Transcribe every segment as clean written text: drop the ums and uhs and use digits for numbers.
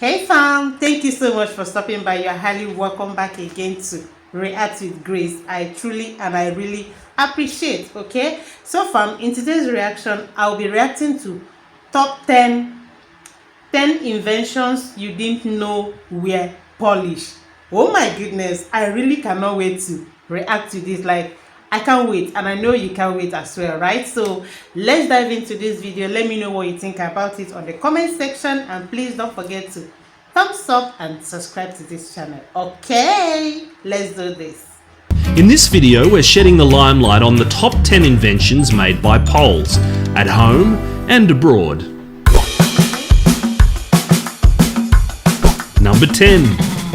Hey fam, thank you so much for stopping by. You're highly welcome back again to React with Grace. I truly and I really appreciate. Okay, so fam, in today's reaction, I'll be reacting to top 10 inventions you didn't know were Polish. Oh my goodness, I really cannot wait to react to this. Like, I can't wait, and I know you can't wait as well, right? So let's dive into this video. Let me know what you think about it on the comment section, and please don't forget to thumbs up and subscribe to this channel. Okay, let's do this. In this video, we're shedding the limelight on the top 10 inventions made by Poles, at home and abroad. Number 10.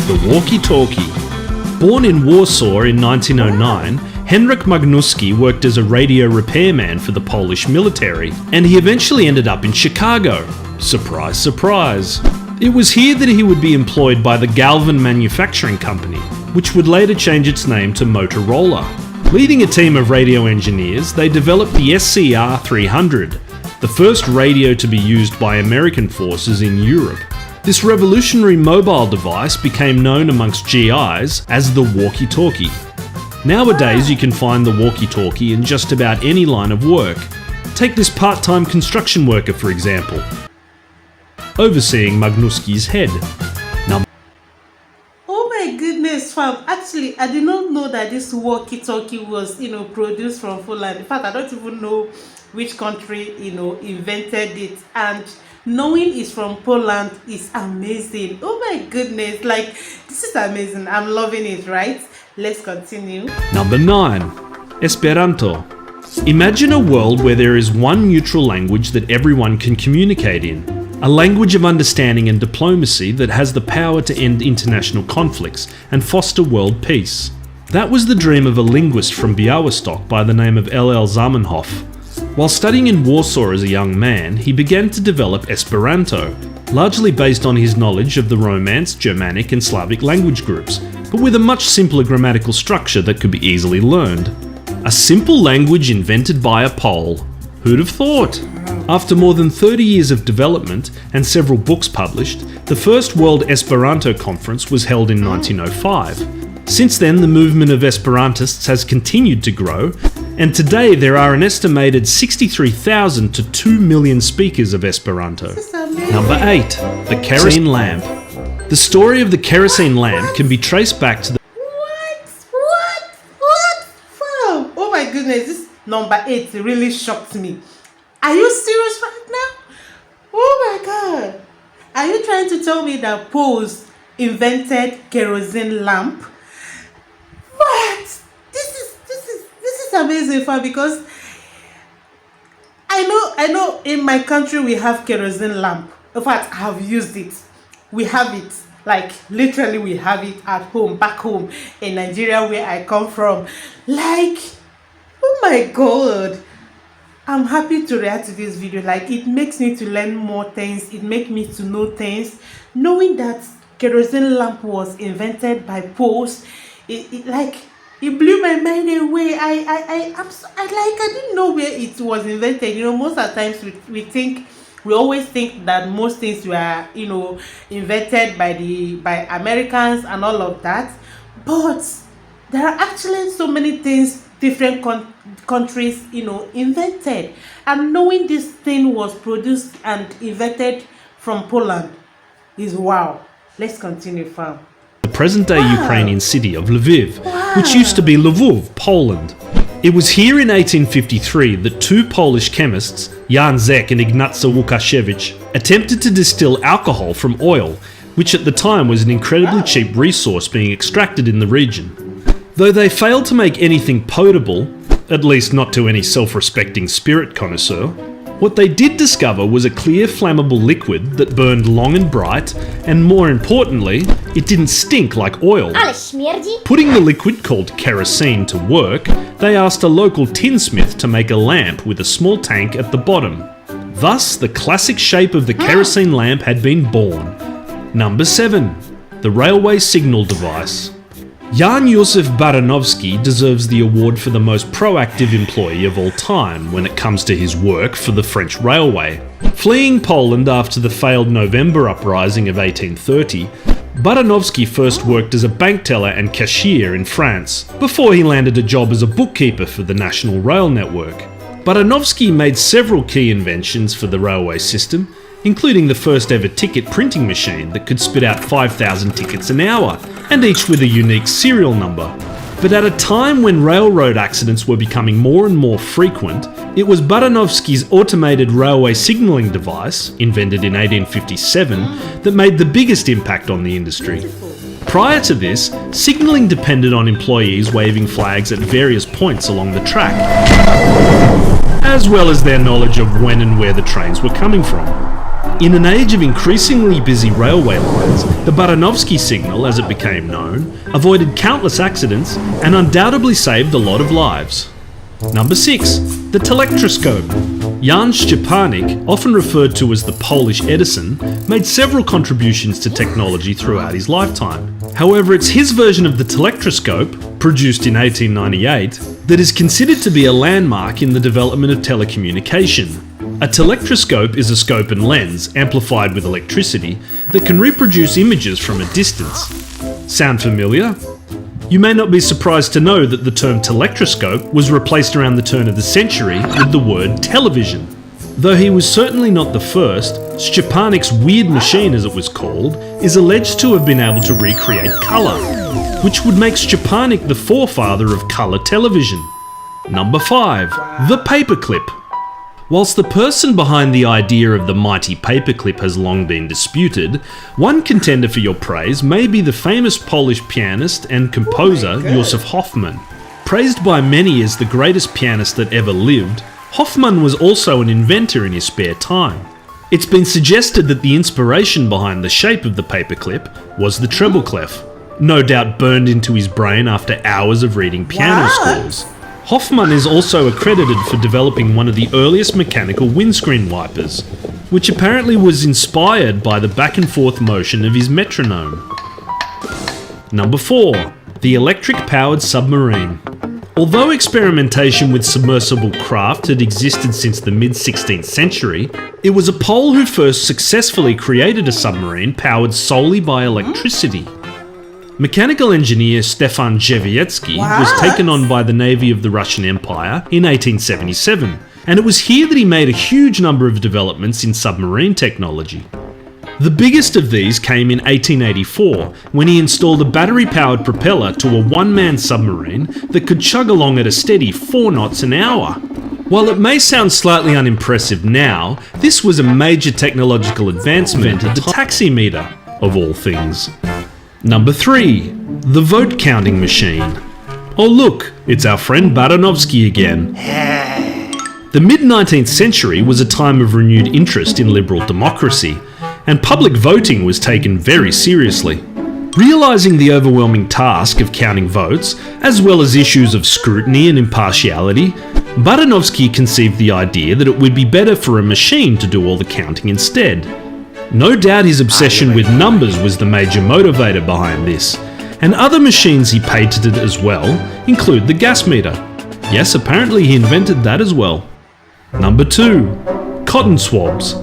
The WalkieTalkie. Born in Warsaw in 1909, Henryk Magnuski worked as a radio repairman for the Polish military, and he eventually ended up in Chicago. Surprise, surprise. It was here that he would be employed by the Galvan Manufacturing Company, which would later change its name to Motorola. Leading a team of radio engineers, they developed the SCR 300, the first radio to be used by American forces in Europe. This revolutionary mobile device became known amongst GIs as the walkie-talkie. Nowadays you can find the walkie-talkie in just about any line of work. Take this part-time construction worker for example, overseeing Magnuski's head. Oh my goodness, fam. Actually, I did not know that this walkie-talkie was, produced from Poland. In fact, I don't even know which country, invented it. And knowing it's from Poland is amazing. Oh my goodness, like, this is amazing. I'm loving it, right? Let's continue. Number 9. Esperanto. Imagine a world where there is one neutral language that everyone can communicate in. A language of understanding and diplomacy that has the power to end international conflicts and foster world peace. That was the dream of a linguist from Białystok by the name of L.L. Zamenhof. While studying in Warsaw as a young man, he began to develop Esperanto, largely based on his knowledge of the Romance, Germanic and Slavic language groups, but with a much simpler grammatical structure that could be easily learned. A simple language invented by a Pole. Who'd have thought? After more than 30 years of development and several books published, the first World Esperanto Conference was held in 1905. Since then, the movement of Esperantists has continued to grow, and today there are an estimated 63,000 to 2 million speakers of Esperanto. Number 8. The kerosene lamp. The story of the kerosene lamp can be traced back to the Oh my goodness, this number 8 really shocked me. Are you serious right now? Oh my god. Are you trying to tell me that Poles invented kerosene lamp? What? This is amazing, fam, because I know in my country we have kerosene lamp. In fact, I have used it. We have it. Like, literally we have it at home, back home in Nigeria where I come from. Like, oh my god. I'm happy to react to this video. Like, it makes me to learn more things. It makes me to know things. Knowing that kerosene lamp was invented by Poles, it blew my mind away. I didn't know where it was invented. Most of the times we always think that most things were, invented by Americans and all of that. But there are actually so many things different countries, invented. And knowing this thing was produced and invented from Poland is wow. Let's continue, fam. The present-day Ukrainian city of Lviv, which used to be Lvov, Poland. It was here in 1853 that two Polish chemists, Jan Zek and Ignacy Łukasiewicz, attempted to distill alcohol from oil, which at the time was an incredibly cheap resource being extracted in the region. Though they failed to make anything potable, at least not to any self-respecting spirit connoisseur, what they did discover was a clear flammable liquid that burned long and bright, and more importantly, it didn't stink like oil. Putting the liquid called kerosene to work, they asked a local tinsmith to make a lamp with a small tank at the bottom. Thus, the classic shape of the kerosene lamp had been born. Number 7. The railway signal device. Jan Josef Baranovsky deserves the award for the most proactive employee of all time when it comes to his work for the French railway. Fleeing Poland after the failed November uprising of 1830, Baranovsky first worked as a bank teller and cashier in France, before he landed a job as a bookkeeper for the National Rail Network. Baranovsky made several key inventions for the railway system, including the first ever ticket printing machine that could spit out 5,000 tickets an hour, and each with a unique serial number. But at a time when railroad accidents were becoming more and more frequent, it was Baranovsky's automated railway signalling device, invented in 1857, that made the biggest impact on the industry. Prior to this, signalling depended on employees waving flags at various points along the track, as well as their knowledge of when and where the trains were coming from. In an age of increasingly busy railway lines, the Baranovsky signal, as it became known, avoided countless accidents and undoubtedly saved a lot of lives. Number 6. The telectroscope. Jan Szczepanik, often referred to as the Polish Edison, made several contributions to technology throughout his lifetime. However, it's his version of the telectroscope, produced in 1898, that is considered to be a landmark in the development of telecommunication. A telectroscope is a scope and lens, amplified with electricity, that can reproduce images from a distance. Sound familiar? You may not be surprised to know that the term telectroscope was replaced around the turn of the century with the word television. Though he was certainly not the first, Szczepanik's weird machine, as it was called, is alleged to have been able to recreate colour, which would make Szczepanik the forefather of colour television. Number 5. The paperclip. Whilst the person behind the idea of the mighty paperclip has long been disputed, one contender for your praise may be the famous Polish pianist and composer Josef Hoffmann. Praised by many as the greatest pianist that ever lived, Hoffmann was also an inventor in his spare time. It's been suggested that the inspiration behind the shape of the paperclip was the treble clef, no doubt burned into his brain after hours of reading piano scores. Hoffmann is also accredited for developing one of the earliest mechanical windscreen wipers, which apparently was inspired by the back and forth motion of his metronome. Number 4. The electric-powered submarine. Although experimentation with submersible craft had existed since the mid-16th century, it was a Pole who first successfully created a submarine powered solely by electricity. Mechanical engineer Stefan Dziewiecki was taken on by the Navy of the Russian Empire in 1877, and it was here that he made a huge number of developments in submarine technology. The biggest of these came in 1884, when he installed a battery-powered propeller to a one-man submarine that could chug along at a steady 4 knots an hour. While it may sound slightly unimpressive now, this was a major technological advancement, the taximeter, of all things. Number 3. The vote counting machine. Oh look, it's our friend Baranovsky again. The mid-19th century was a time of renewed interest in liberal democracy, and public voting was taken very seriously. Realising the overwhelming task of counting votes, as well as issues of scrutiny and impartiality, Baranovsky conceived the idea that it would be better for a machine to do all the counting instead. No doubt his obsession with numbers was the major motivator behind this, and other machines he patented as well include the gas meter. Yes, apparently he invented that as well. Number 2. Cotton swabs.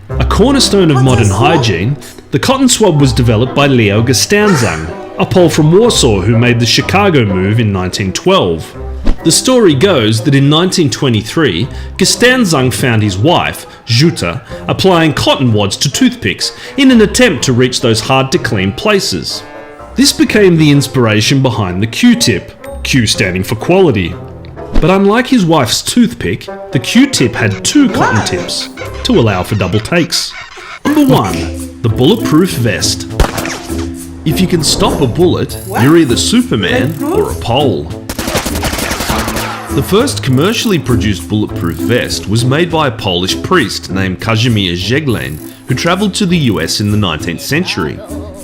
A cornerstone of modern hygiene, the cotton swab was developed by Leo Gastanzang, a Pole from Warsaw who made the Chicago move in 1912. The story goes that in 1923, Gastanzang found his wife, Jutta, applying cotton wads to toothpicks in an attempt to reach those hard-to-clean places. This became the inspiration behind the Q-tip, Q standing for quality. But unlike his wife's toothpick, the Q-tip had 2 cotton tips to allow for double takes. Number 1. The bulletproof vest. If you can stop a bullet, you're either Superman or a Pole. The first commercially produced bulletproof vest was made by a Polish priest named Kazimierz Zeglen, who travelled to the US in the 19th century.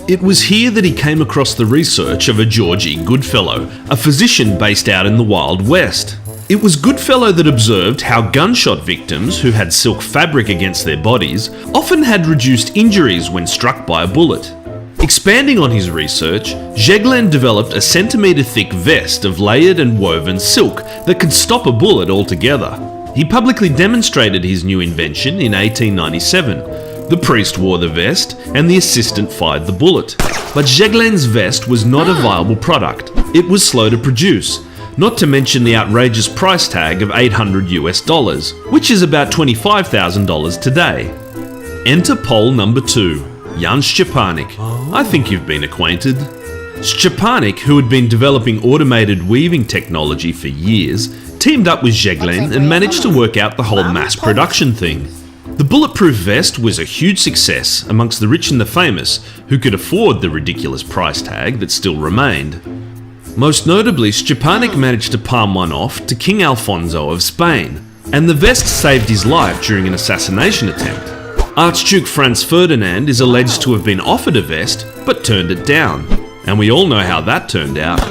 It was here that he came across the research of a George E. Goodfellow, a physician based out in the Wild West. It was Goodfellow that observed how gunshot victims who had silk fabric against their bodies often had reduced injuries when struck by a bullet. Expanding on his research, Jeglen developed a centimetre-thick vest of layered and woven silk that could stop a bullet altogether. He publicly demonstrated his new invention in 1897. The priest wore the vest and the assistant fired the bullet. But Jeglen's vest was not a viable product. It was slow to produce, not to mention the outrageous price tag of $800 US, which is about $25,000 today. Enter Pole number 2, Jan Szczepanik. I think you've been acquainted. Szczepanik, who had been developing automated weaving technology for years, teamed up with Jeglen and managed to work out the whole mass production thing. The bulletproof vest was a huge success amongst the rich and the famous who could afford the ridiculous price tag that still remained. Most notably, Szczepanik managed to palm one off to King Alfonso of Spain, and the vest saved his life during an assassination attempt. Archduke Franz Ferdinand is alleged to have been offered a vest, but turned it down, and we all know how that turned out.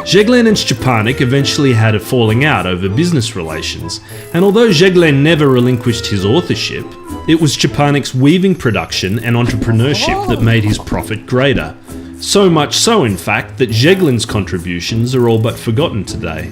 Jeglen and Szczepanik eventually had a falling out over business relations, and although Jeglen never relinquished his authorship, it was Szczepanik's weaving production and entrepreneurship that made his profit greater. So much so, in fact, that Jeglen's contributions are all but forgotten today.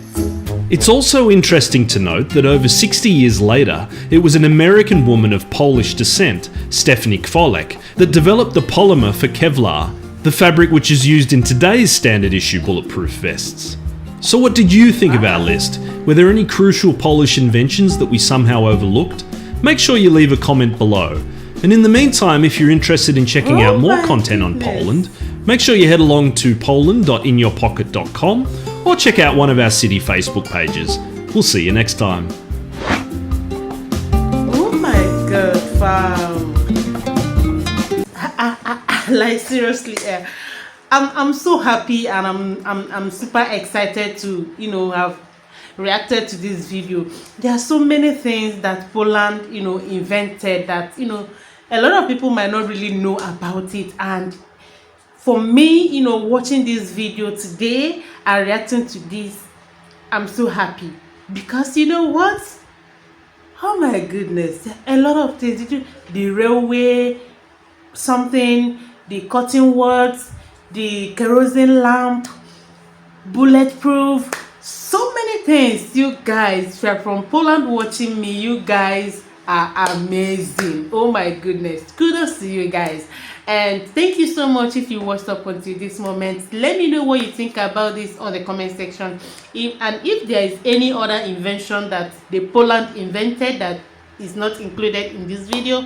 It's also interesting to note that over 60 years later, it was an American woman of Polish descent, Stephanie Kwolek, that developed the polymer for Kevlar, the fabric which is used in today's standard issue bulletproof vests. So what did you think of our list? Were there any crucial Polish inventions that we somehow overlooked? Make sure you leave a comment below. And in the meantime, if you're interested in checking out more content on Poland, make sure you head along to poland.inyourpocket.com or check out one of our city Facebook pages. We'll see you next time. Oh my god, wow. Like seriously, I'm so happy and I'm super excited to have reacted to this video. There are so many things that Poland invented that a lot of people might not really know about it, and for me watching this video today and reacting to this, I'm so happy because you know what, oh my goodness, a lot of things, the railway, something, the cutting words, the kerosene lamp, bulletproof, so many things. You guys, if you're from Poland watching me, you guys are amazing. Oh my goodness, kudos to you guys, and thank you so much if you watched up until this moment. Let me know what you think about this on the comment section, if there is any other invention that the Poland invented that is not included in this video,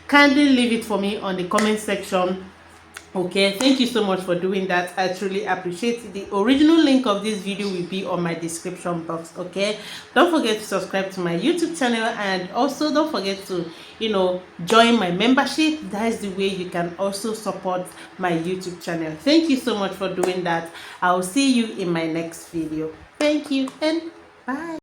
kindly leave it for me on the comment section. Okay, thank you so much for doing that. I truly appreciate it. The original link of this video will be on my description box. Okay, don't forget to subscribe to my YouTube channel, and also don't forget to join my membership. That is the way you can also support my YouTube channel. Thank you so much for doing that. I'll see you in my next video. Thank you and bye.